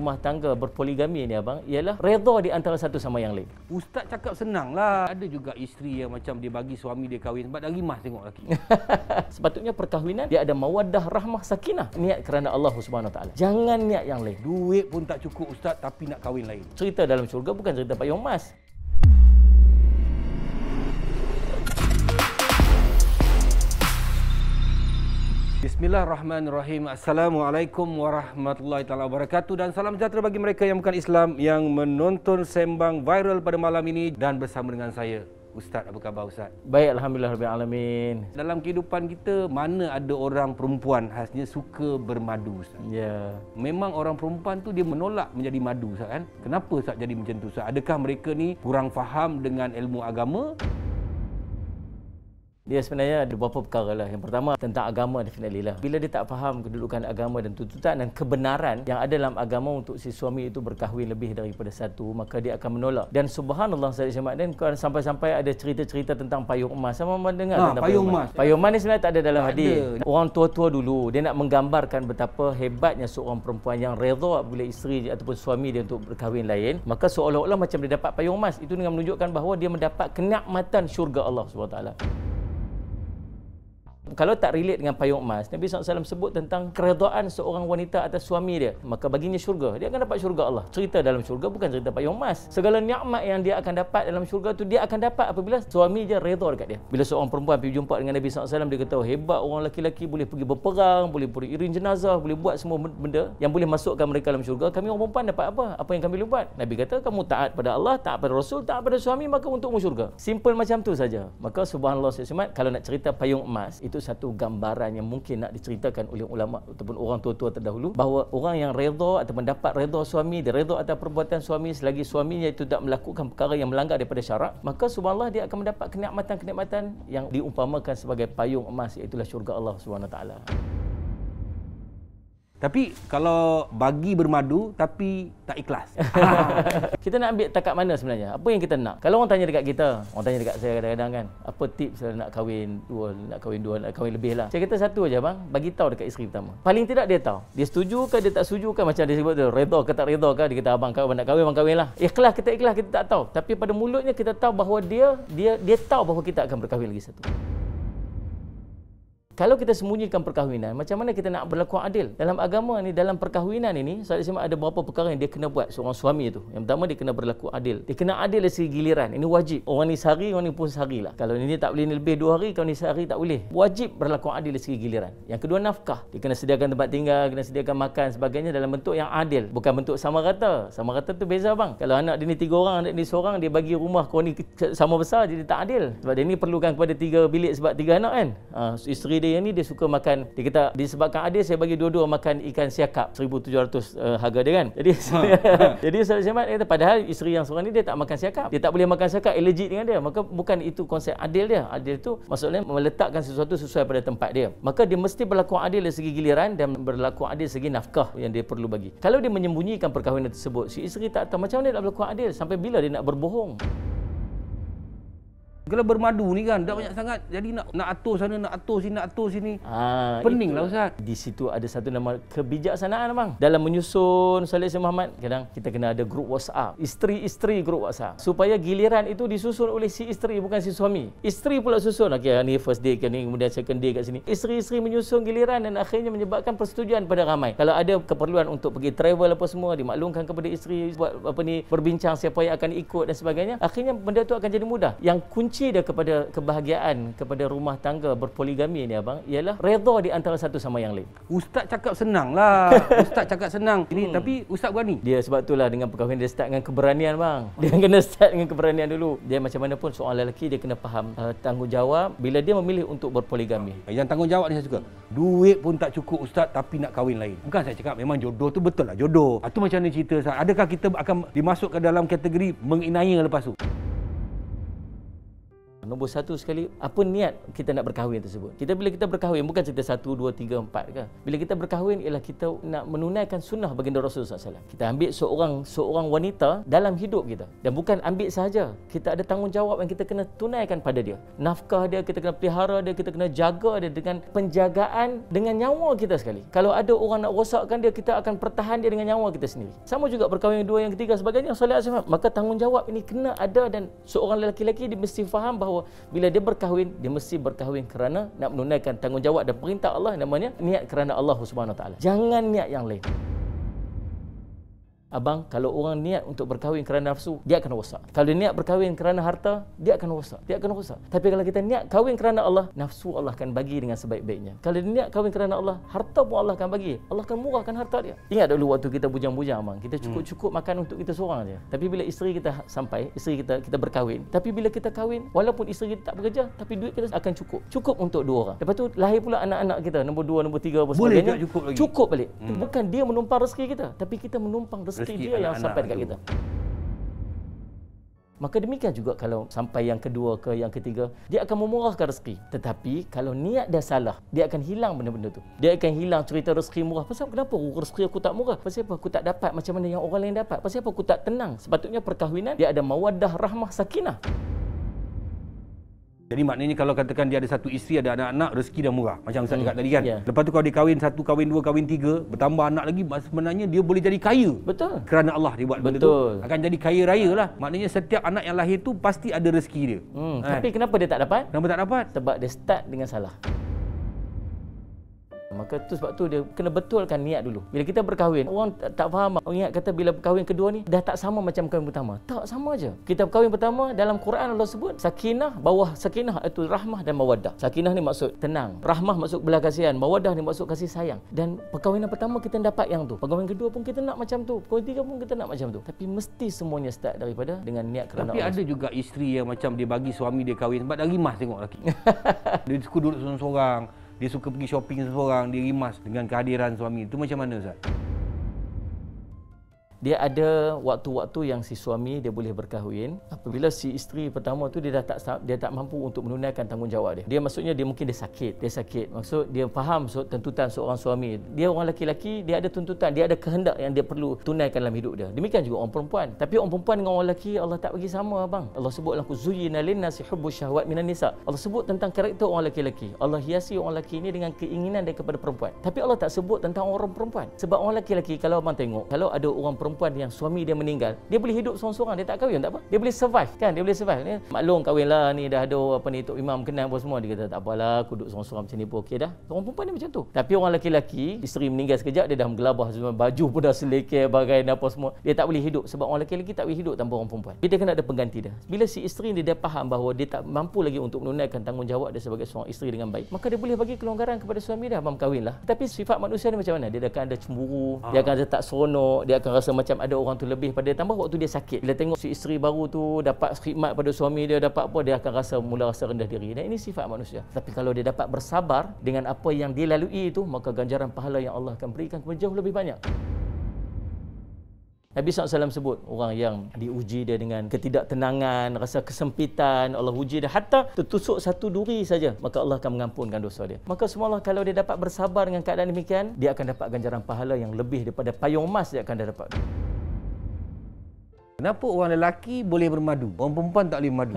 rumah tangga berpoligami ni abang ialah redha di antara satu sama yang lain. Ustaz cakap senang lah. Ada juga isteri yang macam dia bagi suami dia kahwin sebab dah rimas tengok lelaki. Sepatutnya perkahwinan dia ada mawaddah, rahmah, sakinah. Niat kerana Allah Subhanahu Wa Taala. Jangan niat yang lain. Duit pun tak cukup ustaz tapi nak kahwin lain. Cerita dalam syurga bukan cerita payung emas. Bismillahirrahmanirrahim. Assalamualaikum warahmatullahi taala wabarakatuh dan salam sejahtera bagi mereka yang bukan Islam yang menonton sembang viral pada malam ini dan bersama dengan saya Ustaz. Apa khabar Ustaz? Baik, alhamdulillah rabbil alamin. Dalam kehidupan kita mana ada orang perempuan khasnya suka bermadu Ustaz? Ya. Memang orang perempuan tu dia menolak menjadi madu Ustaz kan? Kenapa Ustaz jadi macam tu Ustaz? Adakah mereka ni kurang faham dengan ilmu agama? Dia sebenarnya ada beberapa perkara lah. Yang pertama tentang agama definitely lah. Bila dia tak faham kedudukan agama dan tuntutan dan kebenaran yang ada dalam agama untuk si suami itu berkahwin lebih daripada satu, maka dia akan menolak. Dan subhanallah Sayyid Syamad, dan sampai-sampai ada cerita-cerita tentang payung emas. Sama dengar tentang payung emas. Payung emas ni sebenarnya tak ada dalam hadis. Orang tua-tua dulu dia nak menggambarkan betapa hebatnya seorang perempuan yang redha bila isteri ataupun suami dia untuk berkahwin lain, maka seolah-olah macam dia dapat payung emas. Itu dengan menunjukkan bahawa dia mendapat kenikmatan syurga Allah SWT. Kalau tak relate dengan payung emas, Nabi SAW sebut tentang keredaan seorang wanita atas suami dia, maka baginya syurga. Dia akan dapat syurga Allah. Cerita dalam syurga bukan cerita payung emas. Segala nikmat yang dia akan dapat dalam syurga tu dia akan dapat apabila suami dia redha dekat dia. Bila seorang perempuan pergi jumpa dengan Nabi SAW, dia kata hebat orang lelaki-lelaki boleh pergi berperang, boleh pergi iring jenazah, boleh buat semua benda yang boleh masukkan mereka dalam syurga. Kami orang perempuan dapat apa? Apa yang kami boleh buat? Nabi kata kamu taat pada Allah, taat pada Rasul, taat pada suami, maka untukmu syurga. Simple macam tu saja. Maka subhanallah Sayyid, kalau nak cerita payung emas, itu satu gambaran yang mungkin nak diceritakan oleh ulama ataupun orang tua-tua terdahulu, bahawa orang yang redha atau mendapat redha suami, dia redha atas perbuatan suami selagi suaminya itu tak melakukan perkara yang melanggar daripada syarak, maka subhanallah dia akan mendapat kenikmatan-kenikmatan yang diumpamakan sebagai payung emas, iaitu syurga Allah Subhanahu Wa Taala. Tapi kalau bagi bermadu tapi tak ikhlas. Kita nak ambil takat mana sebenarnya? Apa yang kita nak? Kalau orang tanya dekat kita, orang tanya dekat saya kadang-kadang kan, apa tips nak kahwin dua, nak kahwin lebih lah. Saya kata satu aja bang, bagi tahu dekat isteri pertama. Paling tidak dia tahu. Dia setuju ke dia tak setuju ke, macam dia sebut tu, redha ke tak redha ke, dia kata abang kalau nak kahwin, abang kahwin lah. Ikhlas kita ikhlas, kita tak tahu. Tapi pada mulutnya kita tahu bahawa dia tahu bahawa kita akan berkahwin lagi satu. Kalau kita sembunyikan perkahwinan, macam mana kita nak berlaku adil? Dalam agama ni, dalam perkahwinan ini, saya ada beberapa perkara yang dia kena buat seorang suami itu. Yang pertama, dia kena berlaku adil. Dia kena adil dari segi giliran. Ini wajib. Orang ni sehari, orang ni pun sehari lah. Kalau ini tak boleh ni lebih 2 hari, kalau ni sehari tak boleh. Wajib berlaku adil dari segi giliran. Yang kedua, nafkah. Dia kena sediakan tempat tinggal, kena sediakan makan sebagainya dalam bentuk yang adil. Bukan bentuk sama rata. Sama rata tu beza bang. Kalau anak dia ni 3 orang, anak dia seorang, dia bagi rumah kau ni sama besar, jadi tak adil. Sebab dia ni perlukan kepada 3 bilik sebab 3 anak kan. Isteri dia ni dia suka makan, dia kata disebabkan adil saya bagi dua-dua makan ikan siakap 1,700 harga dia kan. Jadi jadi Ustaz Syamad kata padahal isteri yang seorang ni dia tak makan siakap. Dia tak boleh makan siakap, allergic dengan dia. Maka bukan itu konsep adil dia. Adil itu maksudnya meletakkan sesuatu sesuai pada tempat dia. Maka dia mesti berlaku adil dari segi giliran dan berlaku adil dari segi nafkah yang dia perlu bagi. Kalau dia menyembunyikan perkahwinan tersebut, si isteri tak tahu macam mana dia nak berlaku adil, sampai bila dia nak berbohong. Kalau bermadu ni kan dah banyak sangat, jadi nak atur sana, nak atur sini, nak atur sini. Pening lah Ustaz. Di situ ada satu nama kebijaksanaan bang. Dalam menyusun Salih Muhammad, kadang kita kena ada grup WhatsApp, isteri-isteri grup WhatsApp, supaya giliran itu disusun oleh si isteri bukan si suami. Isteri pula susun, okey ni first day ke ni, kemudian second day kat sini. Isteri-isteri menyusun giliran dan akhirnya menyebabkan persetujuan pada ramai. Kalau ada keperluan untuk pergi travel apa semua, dimaklumkan kepada isteri buat apa ni, berbincang siapa yang akan ikut dan sebagainya. Akhirnya benda tu akan jadi mudah. Yang kunci dia kepada kebahagiaan, kepada rumah tangga berpoligami ni abang, ialah redha di antara satu sama yang lain. Ustaz cakap senang lah. Ustaz cakap senang. Ini tapi Ustaz berani. Dia sebab itulah dengan perkahwinan dia start dengan keberanian bang. Dia kena start dengan keberanian dulu. Dia macam mana pun seorang lelaki dia kena faham tanggungjawab bila dia memilih untuk berpoligami. Yang tanggungjawab ni saya suka. Duit pun tak cukup Ustaz tapi nak kahwin lain. Bukan saya cakap memang jodoh tu betul lah jodoh. Itu macam mana cerita Ustaz? Adakah kita akan dimasukkan dalam kategori menginaya lepas tu? Nombor satu sekali, apa niat kita nak berkahwin tersebut. Bila kita berkahwin, bukan cerita 1, 2, 3, 4 kan. Bila kita berkahwin ialah kita nak menunaikan sunnah baginda Rasulullah SAW. Kita ambil seorang wanita dalam hidup kita. Dan bukan ambil sahaja, kita ada tanggungjawab yang kita kena tunaikan pada dia. Nafkah dia, kita kena pelihara dia, kita kena jaga dia dengan penjagaan dengan nyawa kita sekali. Kalau ada orang nak rosakkan dia, kita akan pertahan dia dengan nyawa kita sendiri. Sama juga berkahwin kedua, yang ketiga sebagainya. Maka tanggungjawab ini kena ada, dan seorang lelaki-lelaki dia mesti faham bahawa bila dia berkahwin, dia mesti berkahwin kerana nak menunaikan tanggungjawab dan perintah Allah, namanya niat kerana Allah Subhanahu Wa Taala. Jangan niat yang lain. Abang, kalau orang niat untuk berkahwin kerana nafsu, dia akan rosak. Kalau dia niat berkahwin kerana harta, dia akan rosak. Tapi kalau kita niat kahwin kerana Allah, nafsu Allah akan bagi dengan sebaik-baiknya. Kalau dia niat kahwin kerana Allah, harta pun Allah akan bagi. Allah akan murahkan harta dia. Ingat dulu waktu kita bujang-bujang, abang, kita cukup makan untuk kita seorang saja. Tapi bila isteri kita sampai, isteri kita berkahwin. Tapi bila kita kahwin, walaupun isteri kita tak bekerja, tapi duit kita akan cukup untuk 2 orang. Lepas tu lahir pula anak-anak kita, nombor 2, nombor 3 apa sebagainya. Boleh cukup balik. Bukan dia menumpang rezeki kita, tapi kita menumpang rezeki dia yang sampai dekat kita. Maka demikian juga kalau sampai yang kedua ke yang ketiga, dia akan memurahkan rezeki. Tetapi kalau niat dia salah, dia akan hilang benda-benda tu. Dia akan hilang cerita rezeki murah. Pasal kenapa rezeki aku tak murah? Pasal apa aku tak dapat macam mana yang orang lain dapat? Pasal apa aku tak tenang? Sepatutnya perkahwinan dia ada mawaddah, rahmah, sakinah. Jadi maknanya kalau katakan dia ada satu isteri, ada anak-anak, rezeki dah murah. Macam Ustaz cakap tadi kan. Lepas tu kalau dia kahwin 1, kahwin 2, kahwin 3, bertambah anak lagi, sebenarnya dia boleh jadi kaya. Betul. Kerana Allah dia buat benda tu. Akan jadi kaya raya lah. Maknanya setiap anak yang lahir tu pasti ada rezeki dia. Tapi kenapa dia tak dapat? Kenapa tak dapat? Sebab dia start dengan salah. Maka tu sebab tu dia kena betulkan niat dulu. Bila kita berkahwin, orang tak faham. Orang ingat kata bila berkahwin kedua ni dah tak sama macam kahwin pertama. Tak, sama aja. Kita berkahwin pertama, dalam Quran Allah sebut sakinah, bawah sakinah itu rahmah dan mawaddah. Sakinah ni maksud tenang, rahmah maksud belas kasihan, mawaddah ni maksud kasih sayang. Dan perkahwinan pertama kita dapat yang tu. Perkahwinan kedua pun kita nak macam tu. Perkahwinan ketiga pun kita nak macam tu. Tapi mesti semuanya start daripada dengan niat kerana Allah. Tapi ada juga isteri yang macam dia bagi suami dia kahwin sebab dah rimas tengok lelaki. Dia suka duduk seorang-seorang. Dia suka pergi shopping seorang, dia rimas dengan kehadiran suami. Itu macam mana, Ustaz? Dia ada waktu-waktu yang si suami dia boleh berkahwin apabila si isteri pertama tu dia tak mampu untuk menunaikan tanggungjawab dia. Dia maksudnya dia mungkin dia sakit. Maksud dia faham tuntutan seorang suami. Dia orang lelaki, dia ada tuntutan, dia ada kehendak yang dia perlu tunaikan dalam hidup dia. Demikian juga orang perempuan. Tapi orang perempuan dengan orang lelaki Allah tak bagi sama, abang. Allah sebut dalam zuyyina lin-nasi hubbus syahwat minan nisa. Allah sebut tentang karakter orang lelaki. Allah hiasi orang lelaki ini dengan keinginan daripada perempuan. Tapi Allah tak sebut tentang orang perempuan. Sebab orang lelaki kalau abang tengok, kalau ada orang perempuan yang suami dia meninggal, dia boleh hidup seorang-seorang, dia tak kahwin, tak apa. Dia boleh survive kan? Dia boleh survive. Ni maklum kahwinlah ni dah ada apa ni Tok Imam kenal apa semua, dia kata tak apalah aku duduk seorang-seorang macam ni pun okey dah. Orang perempuan ni macam tu. Tapi orang lelaki, isteri meninggal sekejap dia dah menggelabah semua, baju pun dah selekeh bagai apa semua. Dia tak boleh hidup sebab orang lelaki tak boleh hidup tanpa orang perempuan. Dia kena ada pengganti dia. Bila si isteri dia faham bahawa dia tak mampu lagi untuk menunaikan tanggungjawab dia sebagai seorang isteri dengan baik, maka dia boleh bagi kelonggaran kepada suami dia, abang kahwinlah. Tapi sifat manusia ni macam mana? Dia akan ada cemburu, dia akan ada tak seronok, dia akan rasa macam ada orang tu lebih pada dia. Tambah waktu dia sakit, bila tengok si isteri baru tu dapat khidmat pada suami dia, dapat apa, dia akan mula rasa rendah diri. Dan ini sifat manusia. Tapi kalau dia dapat bersabar dengan apa yang dia lalui itu, maka ganjaran pahala yang Allah akan berikan kepada jauh lebih banyak. Nabi SAW sebut orang yang diuji dia dengan ketidaktenangan, rasa kesempitan, Allah uji dia hatta tertusuk satu duri saja, maka Allah akan mengampunkan dosa dia. Maka semua kalau dia dapat bersabar dengan keadaan demikian, dia akan dapat ganjaran pahala yang lebih daripada payung emas dia akan dapat. Kenapa orang lelaki boleh bermadu, orang perempuan tak boleh bermadu?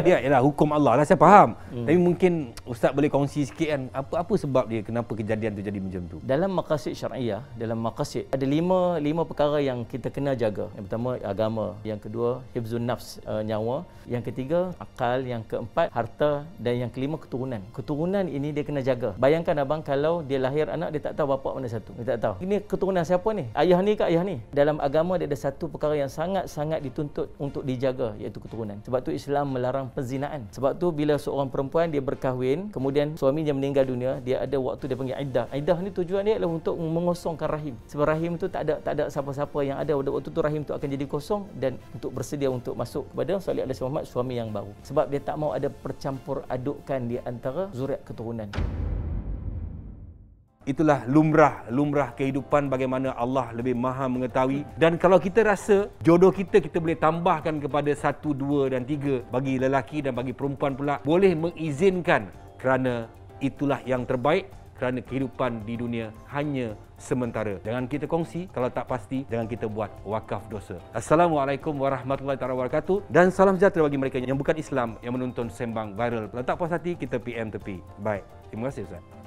Dia ialah hukum Allah lah, saya faham. Tapi mungkin Ustaz boleh kongsi sikit kan, apa sebab dia, kenapa kejadian tu jadi macam tu? Dalam maqasid syar'iyah, dalam maqasid ada lima perkara yang kita kena jaga. Yang pertama agama, yang kedua hifzun nafs, nyawa, yang ketiga akal, yang keempat harta, dan yang kelima keturunan. Keturunan ini dia kena jaga. Bayangkan abang kalau dia lahir anak, dia tak tahu bapa mana satu. Dia tak tahu. Ini keturunan siapa ni? Ayah ni ke ayah ni? Dalam agama dia ada satu perkara yang sangat dituntut untuk dijaga, iaitu keturunan. Sebab tu Islam melarang perzinaan. Sebab tu bila seorang perempuan dia berkahwin, kemudian suaminya meninggal dunia, dia ada waktu dia panggil iddah. Iddah ni tujuan dia adalah untuk mengosongkan rahim. Sebab rahim tu tak ada siapa-siapa yang ada. Waktu tu rahim tu akan jadi kosong dan untuk bersedia untuk masuk kepada salih alaihi Muhammad, suami yang baru. Sebab dia tak mau ada percampur adukan di antara zuriat keturunan. Itulah lumrah kehidupan, bagaimana Allah lebih maha mengetahui. Dan kalau kita rasa jodoh kita boleh tambahkan kepada 1, 2 dan 3 bagi lelaki dan bagi perempuan pula, boleh mengizinkan, kerana itulah yang terbaik, kerana kehidupan di dunia hanya sementara. Jangan kita kongsi, kalau tak pasti jangan kita buat wakaf dosa. Assalamualaikum warahmatullahi wabarakatuh, dan salam sejahtera bagi mereka yang bukan Islam yang menonton sembang viral. Kalau tak puas hati, kita PM tepi. Baik, terima kasih Ustaz.